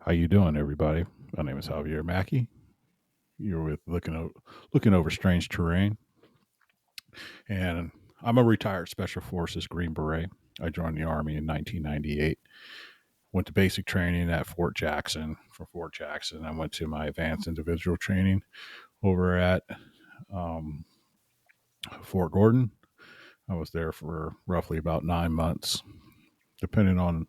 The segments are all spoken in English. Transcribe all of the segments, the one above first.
How you doing, everybody? My name is Javier Mackey. You're with looking over strange terrain, and I'm a retired Special Forces Green Beret. I joined the Army in 1998. Went to basic training at Fort Jackson. From Fort Jackson, I went to my advanced individual training over at um, Fort Gordon. I was there for roughly about 9 months, depending on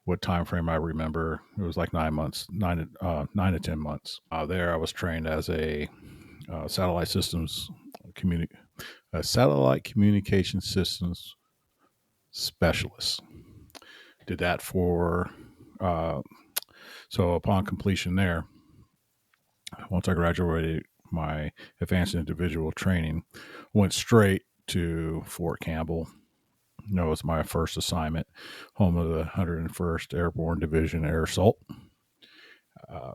what time frame I remember. It was like 9 months, 9 to 10 months. There, I was trained as a satellite systems communi- a satellite communication systems specialist. Did that for so upon completion there. Once I graduated my advanced individual training, went straight to Fort Campbell. That was my first assignment, home of the 101st Airborne Division Air Assault,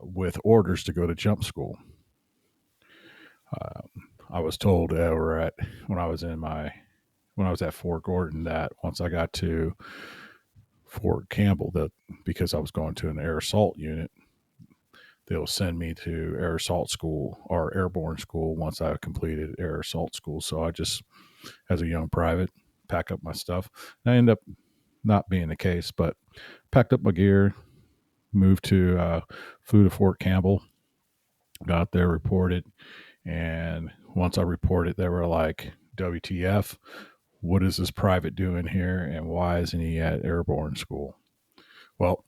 with orders to go to jump school. I was told over at when I was at Fort Gordon that once I got to Fort Campbell, that because I was going to an air assault unit, they'll send me to air assault school or airborne school once I completed air assault school. So I just, as a young private, pack up my stuff. And I ended up not being the case, but packed up my gear, flew to Fort Campbell, got there, reported, and once I reported, they were like, "WTF? What is this private doing here, and why isn't he at airborne school?" Well,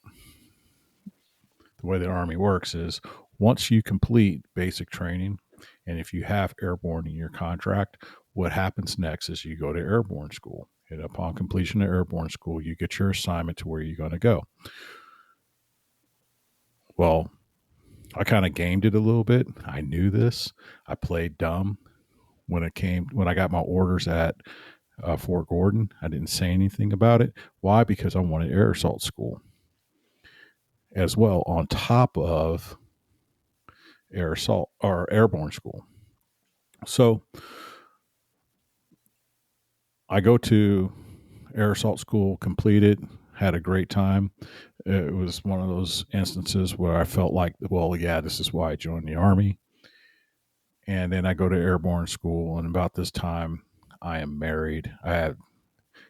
the way the Army works is once you complete basic training, and if you have airborne in your contract, what happens next is you go to airborne school. And upon completion of airborne school, you get your assignment to where you're going to go. Well, I kind of gamed it a little bit. I knew this. I played dumb when I got my orders at Fort Gordon. I didn't say anything about it. Why? Because I wanted air assault school as well on top of air assault or airborne school. So I go to air assault school, completed, had a great time. It was one of those instances where I felt like, well, yeah, this is why I joined the Army. And then I go to airborne school, and about this time, I am married. I had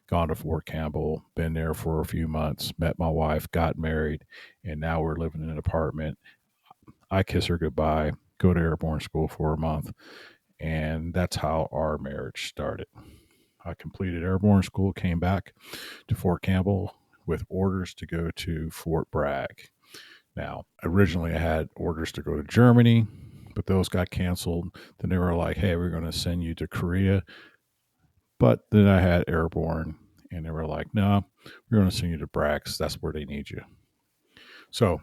gone to Fort Campbell, been there for a few months, met my wife, got married, and now we're living in an apartment. I kiss her goodbye, go to airborne school for a month, and that's how our marriage started. I completed airborne school, came back to Fort Campbell with orders to go to Fort Bragg. Now, originally I had orders to go to Germany, but those got canceled. Then they were like, hey, we're going to send you to Korea. But then I had airborne, and they were like, no, we're going to send you to Bragg. That's where they need you. So,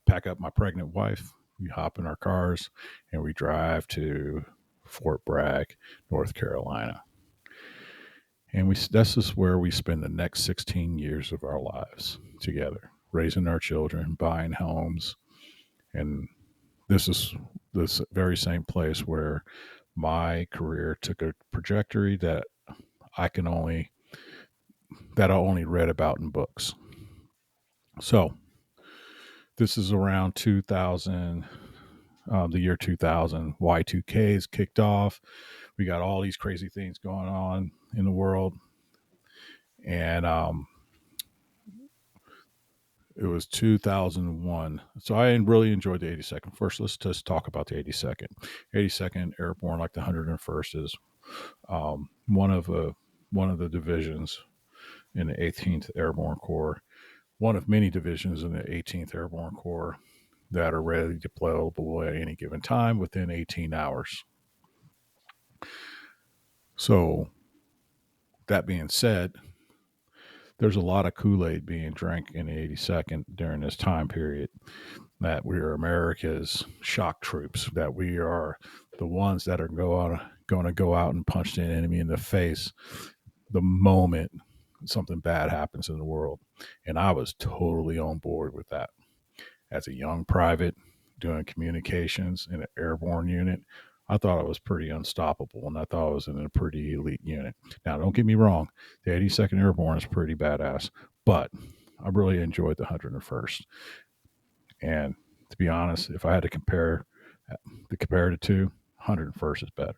pack up my pregnant wife. We hop in our cars, and we drive to Fort Bragg, North Carolina. And this is where we spend the next 16 years of our lives together, raising our children, buying homes. And this is this very same place where my career took a trajectory that I can only that I only read about in books. So this is around 2000, the year 2000. Y2K is kicked off. We got all these crazy things going on in the world, and it was 2001. So I really enjoyed the 82nd. First, let's just talk about the 82nd. 82nd Airborne, like the 101st, is one of the divisions in the 18th Airborne Corps, one of many divisions in the 18th Airborne Corps that are ready to deployable at any given time within 18 hours. So, that being said, there's a lot of Kool-Aid being drank in the 82nd during this time period, that we are America's shock troops, that we are the ones that are going to go out and punch the enemy in the face the moment something bad happens in the world. And I was totally on board with that. As a young private doing communications in an airborne unit, I thought I was pretty unstoppable, and I thought I was in a pretty elite unit. Now, don't get me wrong, the 82nd Airborne is pretty badass, but I really enjoyed the 101st. And to be honest, if I had to compare the two, 101st is better.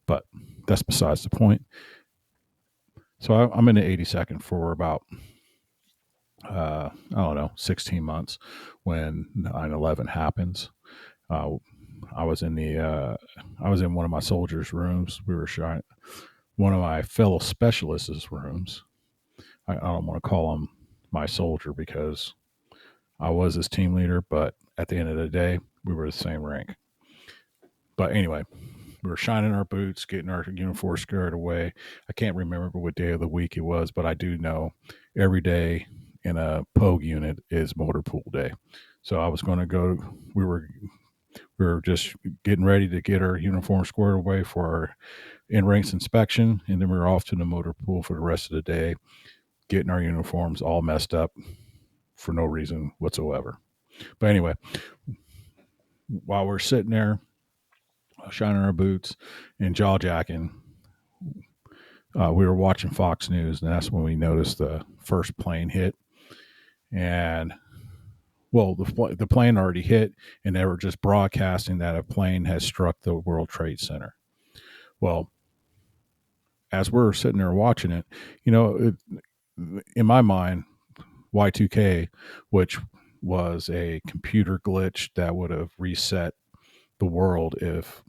But that's besides the point. So I'm in the 82nd for about I don't know, 16 months when 9/11 happens. Uh, I was in one of my soldiers' rooms. We were shot. One of my fellow specialists' rooms. I don't want to call him my soldier because I was his team leader, but at the end of the day, we were the same rank. But anyway, we were shining our boots, getting our uniform squared away. I can't remember what day of the week it was, but I do know every day in a Pogue unit is motor pool day. So I was going to go. We were just getting ready to get our uniform squared away for our in ranks inspection, and then we were off to the motor pool for the rest of the day, getting our uniforms all messed up for no reason whatsoever. But anyway, while we're sitting there shining our boots and jaw jacking, we were watching Fox News, and that's when we noticed the first plane hit. And well, the plane already hit, and they were just broadcasting that a plane has struck the World Trade Center. Well, as we're sitting there watching it, in my mind, Y2K, which was a computer glitch that would have reset the world if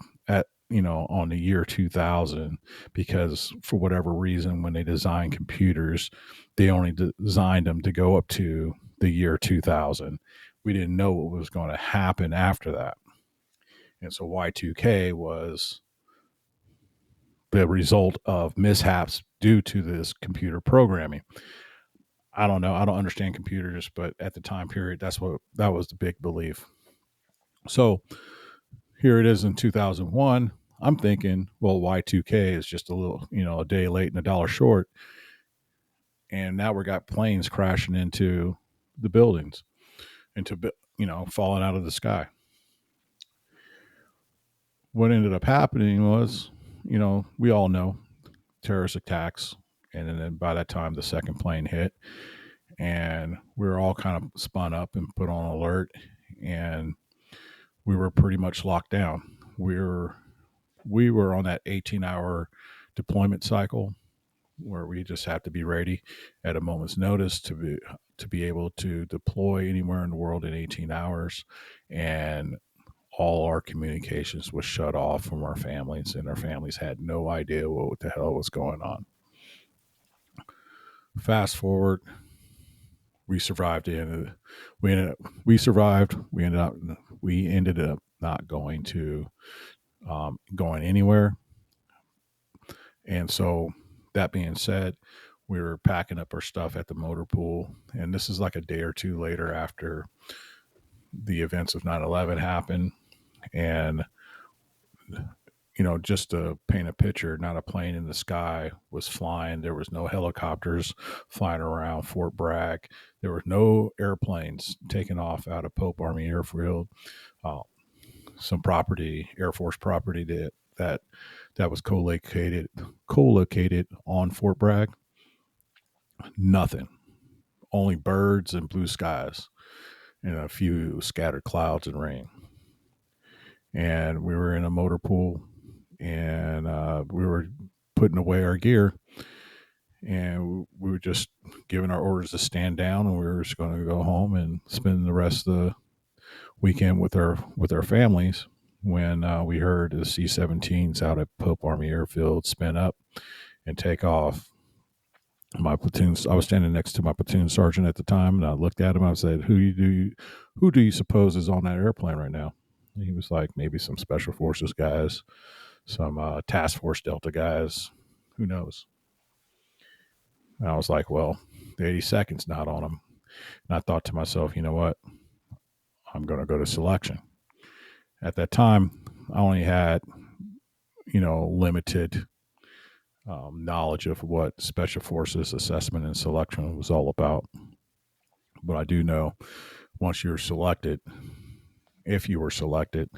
on the year 2000, because for whatever reason when they designed computers they only designed them to go up to the year 2000. We didn't know what was going to happen after that, and so Y2K was the result of mishaps due to this computer programming. I don't know, I don't understand computers, but at the time period that was the big belief. So here it is in 2001. I'm thinking, well, Y2K is just a little, a day late and a dollar short. And now we got planes crashing into the buildings, falling out of the sky. What ended up happening was, we all know terrorist attacks. And then by that time, the second plane hit. And we were all kind of spun up and put on alert. And we were pretty much locked down. We were on that 18-hour deployment cycle where we just have to be ready at a moment's notice to be able to deploy anywhere in the world in 18 hours. And all our communications was shut off from our families, and our families had no idea what the hell was going on. Fast forward, we survived. We survived. We ended up not going anywhere. And so that being said, we were packing up our stuff at the motor pool. And this is like a day or two later after the events of 9/11 happened. And, just to paint a picture, not a plane in the sky was flying. There was no helicopters flying around Fort Bragg. There were no airplanes taking off out of Pope Army Airfield. Some property, Air Force property that was co-located on Fort Bragg. Nothing. Only birds and blue skies and a few scattered clouds and rain. And we were in a motor pool, and we were putting away our gear, and we were just giving our orders to stand down, and we were just going to go home and spend the rest of the weekend with our families when we heard the C-17s out at Pope Army Airfield spin up and take off. My platoon, I was standing next to my platoon sergeant at the time, and I looked at him. I said, who do you suppose is on that airplane right now? And he was like, maybe some Special Forces guys, some Task Force Delta guys, who knows? And I was like, well, the 82nd's not on them. And I thought to myself, you know what? I'm going to go to selection. At that time, I only had, limited knowledge of what Special Forces assessment and selection was all about. But I do know once you're selected, if you were selected,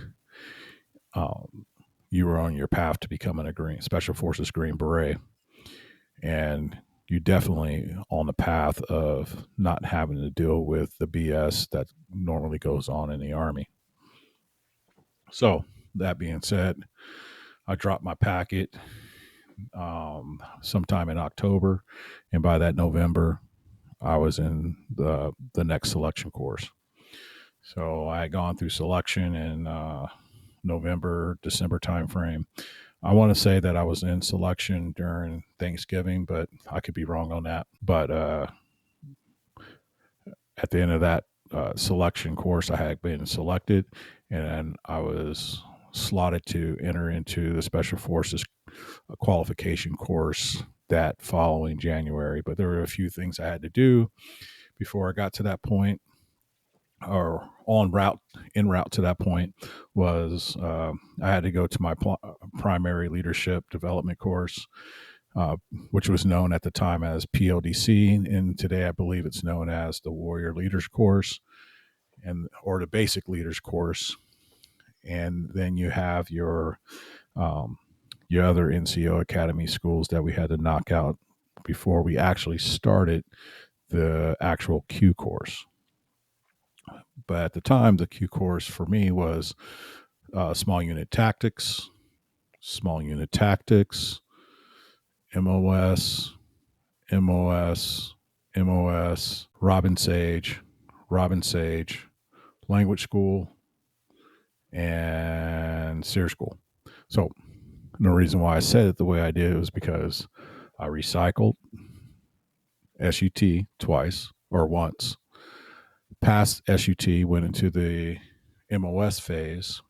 you were on your path to becoming a Special Forces Green Beret. And you definitely on the path of not having to deal with the BS that normally goes on in the Army. So that being said, I dropped my packet sometime in October, and by that November, I was in the next selection course. So I had gone through selection in November, December timeframe. I want to say that I was in selection during Thanksgiving, but I could be wrong on that. But at the end of that selection course, I had been selected, and I was slotted to enter into the Special Forces qualification course that following January. But there were a few things I had to do before I got to that point, or en route to that point. Was I had to go to my primary leadership development course, which was known at the time as PLDC, and today I believe it's known as the Warrior Leaders Course, or the Basic Leaders Course. And then you have your other NCO Academy schools that we had to knock out before we actually started the actual Q course. But at the time, the Q course for me was small unit tactics, MOS, Robin Sage, language school, and SEER school. So the reason why I said it the way I did was because I recycled SUT twice or once, passed SUT, went into the MOS phase,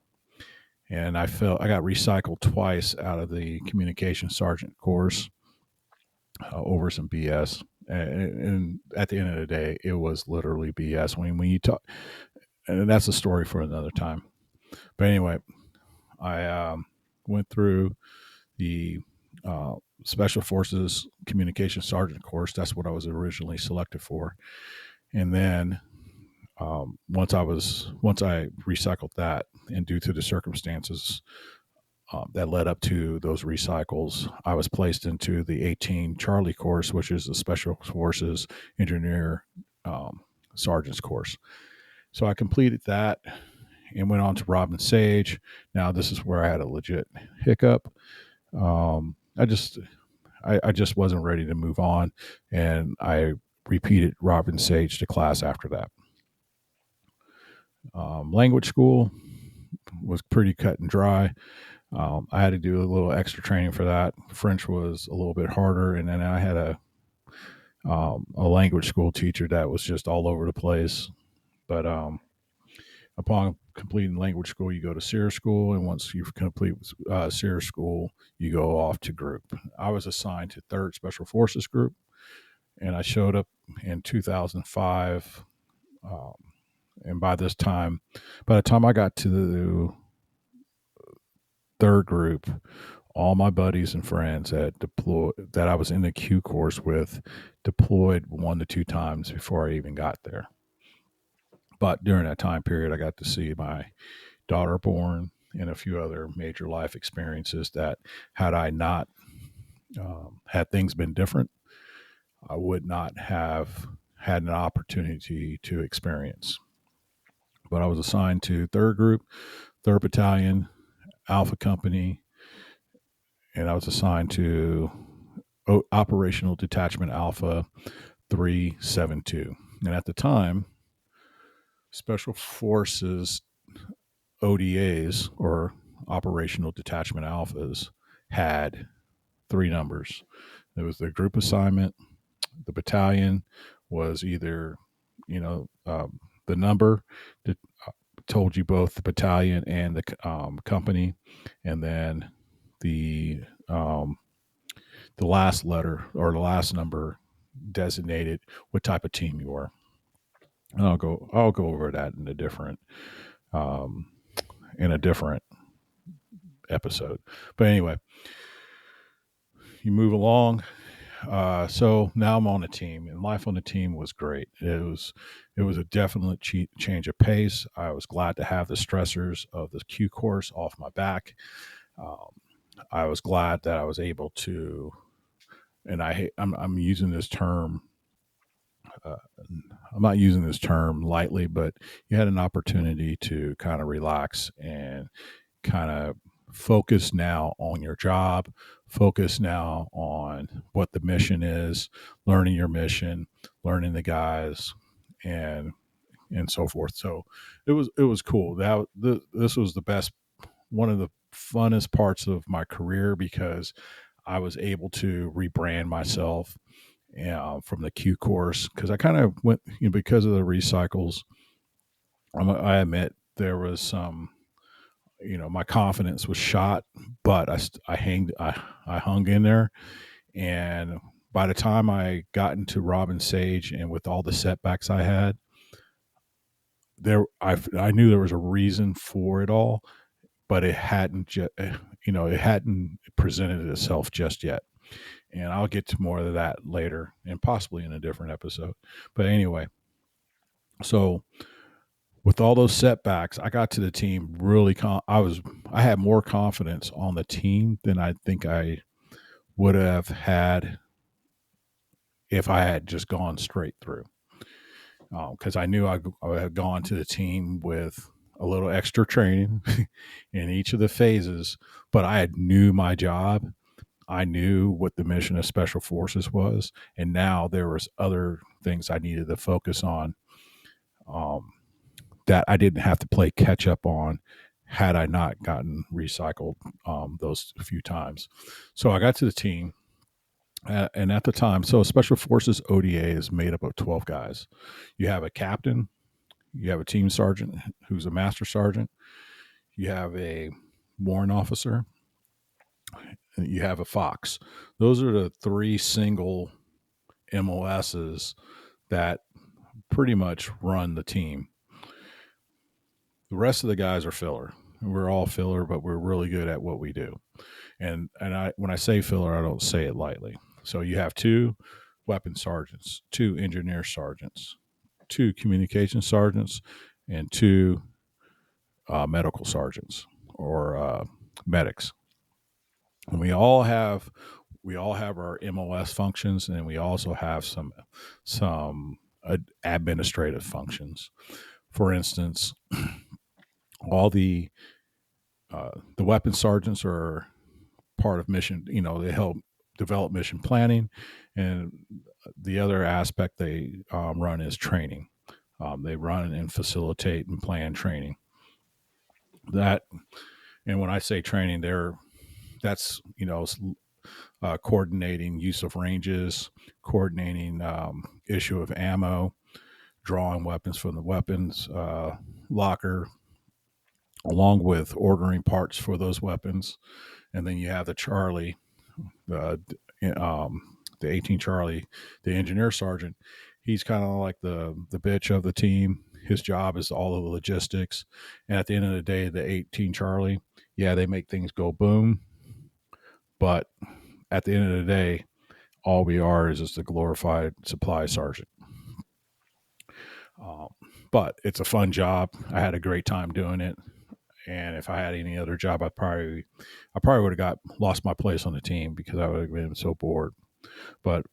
and I got recycled twice out of the communication sergeant course over some BS. And at the end of the day, it was literally BS. When you talk, and that's a story for another time. But anyway, I went through the Special Forces Communication Sergeant course. That's what I was originally selected for. And then once I recycled that, and due to the circumstances that led up to those recycles, I was placed into the 18 Charlie course, which is the Special Forces Engineer Sergeant's course. So I completed that and went on to Robin Sage. Now this is where I had a legit hiccup. I just wasn't ready to move on, and I repeated Robin Sage to class after that. Language school was pretty cut and dry. I had to do a little extra training for that. French was a little bit harder, and then I had a language school teacher that was just all over the place. But upon completing language school, you go to SEER school, and once you complete SEER school, you go off to group. I was assigned to 3rd Special Forces Group, and I showed up in 2005. And by the time I got to the 3rd group, all my buddies and friends that I was in the Q course with deployed 1 to 2 times before I even got there. But during that time period, I got to see my daughter born and a few other major life experiences that, had I not had things been different, I would not have had an opportunity to experience. But I was assigned to 3rd Group, 3rd Battalion, Alpha Company, and I was assigned to Operational Detachment Alpha 372. And at the time, Special Forces ODAs, or Operational Detachment Alphas, had 3 numbers. There was the group assignment. The battalion was either, the number that told you both the battalion and the company, and then the last letter or the last number designated what type of team you were. And I'll go over that in a different episode. But anyway, you move along. So now I'm on a team, and life on the team was great. It was a definite change of pace. I was glad to have the stressors of the Q course off my back. I was glad that I was able to and I'm using this term. Uh, I'm not using this term lightly, but you had an opportunity to kind of relax and kind of focus now on your job, focus now on what the mission is, learning your mission, learning the guys, and so forth. So it was cool. This was the best, one of the funnest parts of my career, because I was able to rebrand myself from the Q course, because I kind of went, because of the recycles. I admit there was some, my confidence was shot, but I hung in there. And by the time I got into Robin Sage, and with all the setbacks I had I knew there was a reason for it all, but it hadn't, it hadn't presented itself just yet. And I'll get to more of that later, and possibly in a different episode. But anyway, so with all those setbacks, I got to the team really. I had more confidence on the team than I think I would have had if I had just gone straight through. Because I knew I had gone to the team with a little extra training in each of the phases, but I knew my job. I knew what the mission of Special Forces was, and now there was other things I needed to focus on, um, that I didn't have to play catch up on had I not gotten recycled those few times. So I got to the team, and at the time, so Special Forces ODA is made up of 12 guys. You have a captain, you have a team sergeant who's a master sergeant, you have a warrant officer, and you have a fox. Those are the three single MOSs that pretty much run the team. The rest of the guys are filler. We're all filler, but we're really good at what we do. And when I say filler, I don't say it lightly. So you have two weapon sergeants, two engineer sergeants, two communication sergeants, and two medical sergeants, or medics. And we all have our MOS functions, and we also have some administrative functions. For instance, all the weapon sergeants are part of mission. They help develop mission planning, and the other aspect they run is training. They run and facilitate and plan training. That, and when I say training, that's coordinating use of ranges, coordinating issue of ammo, drawing weapons from the weapons locker, along with ordering parts for those weapons. And then you have the Charlie, the the 18 Charlie, the engineer sergeant. He's kind of like the bitch of the team. His job is all of the logistics. And at the end of the day, the 18 Charlie, yeah, they make things go boom. But at the end of the day, all we are is just a glorified supply sergeant. Um, but it's a fun job. I had a great time doing it. And if I had any other job, I probably would have lost my place on the team, because I would have been so bored. But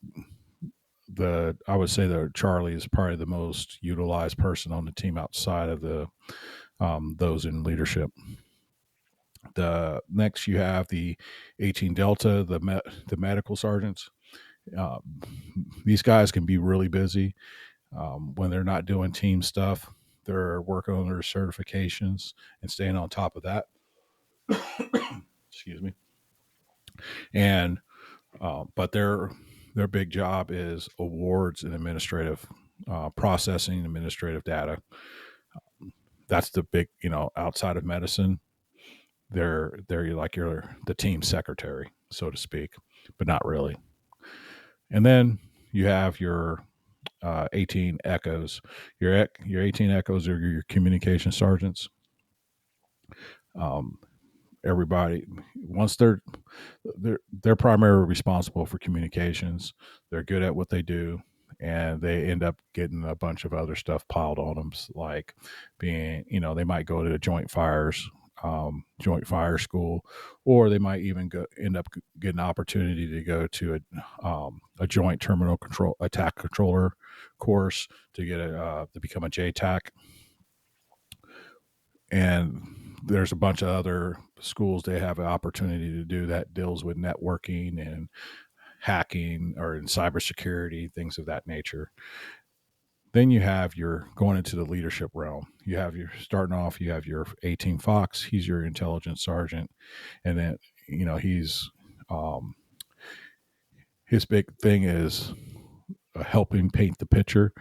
I would say that Charlie is probably the most utilized person on the team outside of those in leadership. The next, you have the 18 Delta, the medical sergeants. Uh, these guys can be really busy when they're not doing team stuff. They're working on their certifications and staying on top of that. Excuse me. And but their big job is awards and administrative processing, administrative data. That's the big, outside of medicine, they're like the team secretary, so to speak, but not really. And then you have your 18 echoes. Your 18 echoes are your communication sergeants. Um, Everybody, once they're primarily responsible for communications. They're good at what they do, and they end up getting a bunch of other stuff piled on them, like being, they might go to joint fires joint fire school, or they might even end up getting an opportunity to go to a joint terminal control attack controller course to get to become a JTAC. And there's a bunch of other schools they have an opportunity to do that deals with networking and hacking or in cybersecurity, things of that nature. Then you have your going into the leadership realm. You have your starting off, you have your 18 Fox. He's your intelligence sergeant. And then, he's, his big thing is helping paint the picture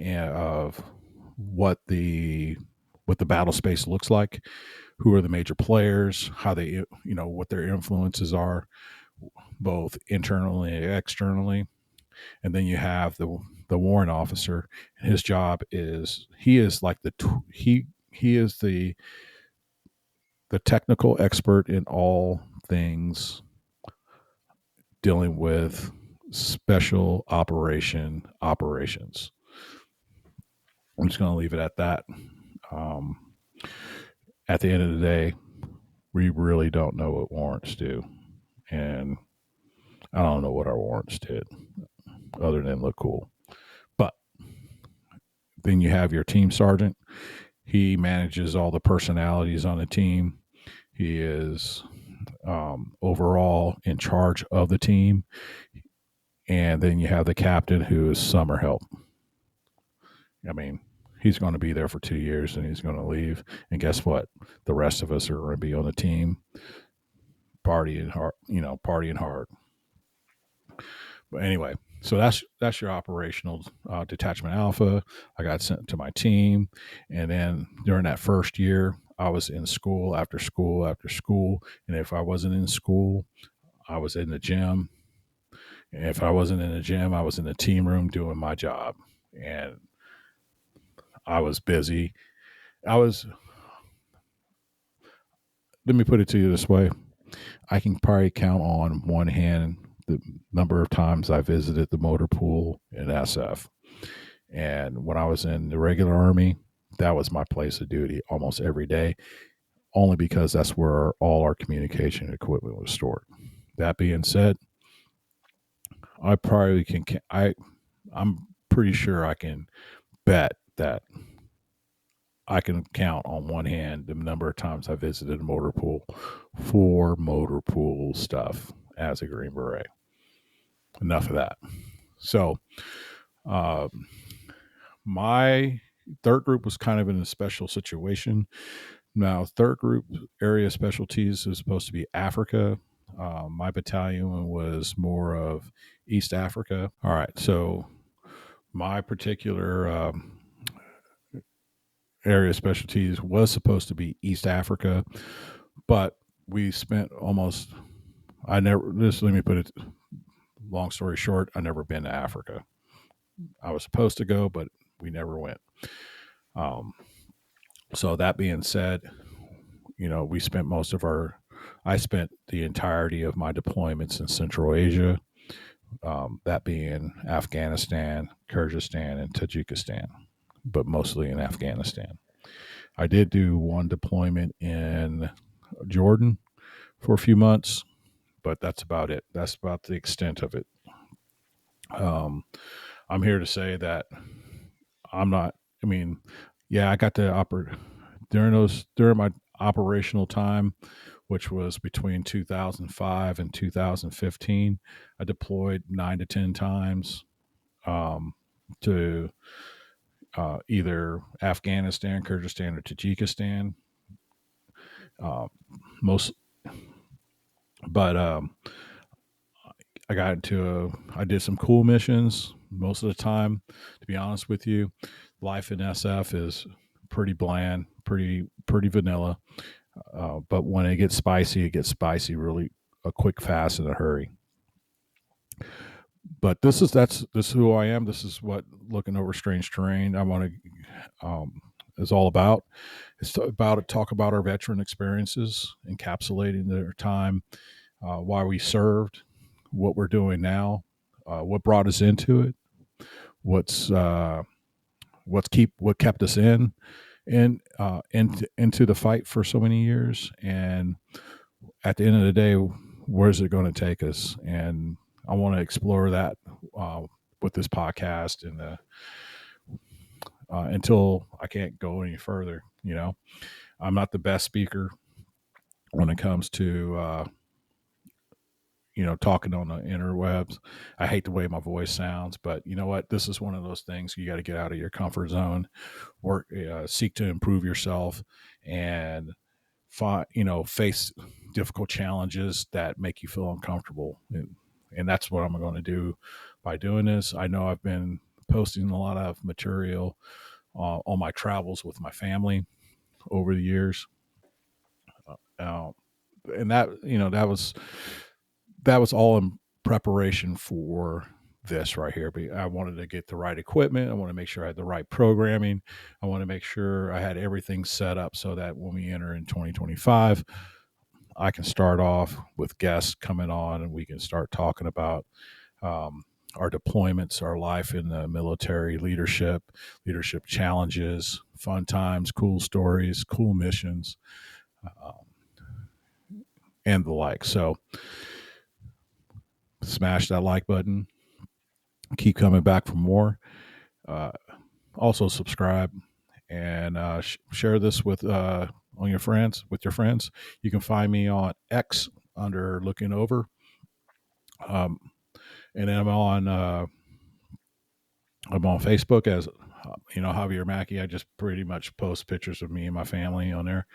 of what the battle space looks like, who are the major players, how they, what their influences are, both internally and externally. And then you have the warrant officer, and his job is he is the technical expert in all things dealing with special operations. I'm just going to leave it at that. At the end of the day, we really don't know what warrants do, and I don't know what our warrants did other than look cool. But then you have your team sergeant. He manages all the personalities on the team. He is overall in charge of the team. And then you have the captain, who is summer help. I mean, he's going to be there for 2 years and he's going to leave. And guess what? The rest of us are going to be on the team partying hard. But anyway, so that's your operational detachment alpha. I got sent to my team. And then during that first year, I was in school after school after school. And if I wasn't in school, I was in the gym. And if I wasn't in the gym, I was in the team room doing my job. And I was busy. Let me put it to you this way. I can probably count on one hand the number of times I visited the motor pool in SF. And when I was in the regular Army, that was my place of duty almost every day, only because that's where all our communication equipment was stored. That being said, I probably I'm pretty sure I can bet that I can count on one hand the number of times I visited a motor pool for motor pool stuff as a Green Beret. Enough of that. So, my third group was kind of in a special situation. Now, third group area specialties is supposed to be Africa. My battalion was more of East Africa. All right. So, my particular area specialties was supposed to be East Africa, but we spent let me put it, long story short, I never been to Africa. I was supposed to go, but we never went. So that being said, I spent the entirety of my deployments in Central Asia, that being Afghanistan, Kyrgyzstan, and Tajikistan, but mostly in Afghanistan. I did do one deployment in Jordan for a few months, but that's about it. That's about the extent of it. I'm here to say that I got to during my operational time, which was between 2005 and 2015, I deployed 9 to 10 times to either Afghanistan, Kyrgyzstan, or Tajikistan. I did some cool missions most of the time. To be honest with you, life in SF is pretty bland, pretty vanilla. But when it gets spicy really a quick, fast, in a hurry. But this is who I am. This is what Looking Over Strange Terrain is all about. It's talk about our veteran experiences, encapsulating their time, why we served, what we're doing now, what brought us into it, what kept us in, into the fight for so many years. And at the end of the day, where's it going to take us? And I want to explore that with this podcast, and until I can't go any further. I'm not the best speaker when it comes to talking on the interwebs. I hate the way my voice sounds, but you know what? This is one of those things you got to get out of your comfort zone, work, seek to improve yourself, and face difficult challenges that make you feel uncomfortable. And that's what I'm going to do by doing this. I know I've been posting a lot of material on my travels with my family over the years. Uh, and that was all in preparation for this right here. But I wanted to get the right equipment. I want to make sure I had the right programming. I want to make sure I had everything set up so that when we enter in 2025, I can start off with guests coming on, and we can start talking about our deployments, our life in the military, leadership challenges, fun times, cool stories, cool missions, and the like. So smash that like button. Keep coming back for more. Also subscribe and share this with your friends. You can find me on X under Looking Over, and then I'm on Facebook as Javier Mackey. I just pretty much post pictures of me and my family on there,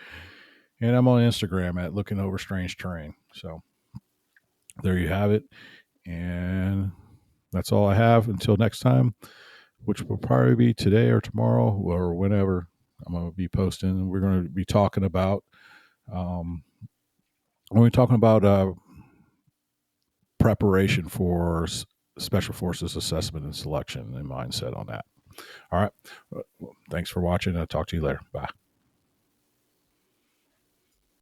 and I'm on Instagram at Looking Over Strange Terrain. So there you have it, and that's all I have until next time, which will probably be today or tomorrow or whenever. I'm going to be posting. We're going to be talking about preparation for Special Forces assessment and selection and mindset on that. All right. Well, thanks for watching. I'll talk to you later. Bye.